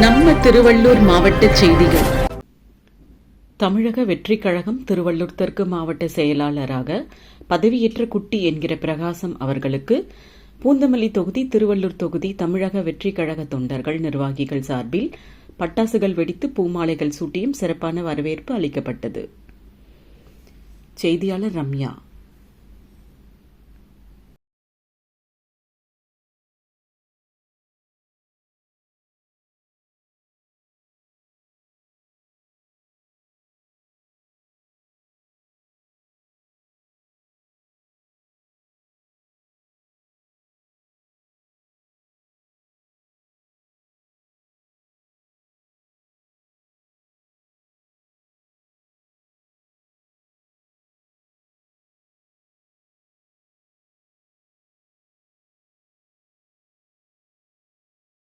நம்ம திருவள்ளூர் மாவட்ட செய்திகள். தமிழக வெற்றிக் கழகம் திருவள்ளூர் தெற்கு மாவட்ட செயலாளராக பதவியேற்ற குட்டி என்கிற பிரகாசம் அவர்களுக்கு பூந்தமல்லி தொகுதி, திருவள்ளூர் தொகுதி தமிழக வெற்றிக் கழக தொண்டர்கள், நிர்வாகிகள் சார்பில் பட்டாசுகள் வெடித்து பூமாலைகள் சூட்டியும் சிறப்பான வரவேற்பு அளிக்கப்பட்டது. செய்தியாளர் ரம்யா.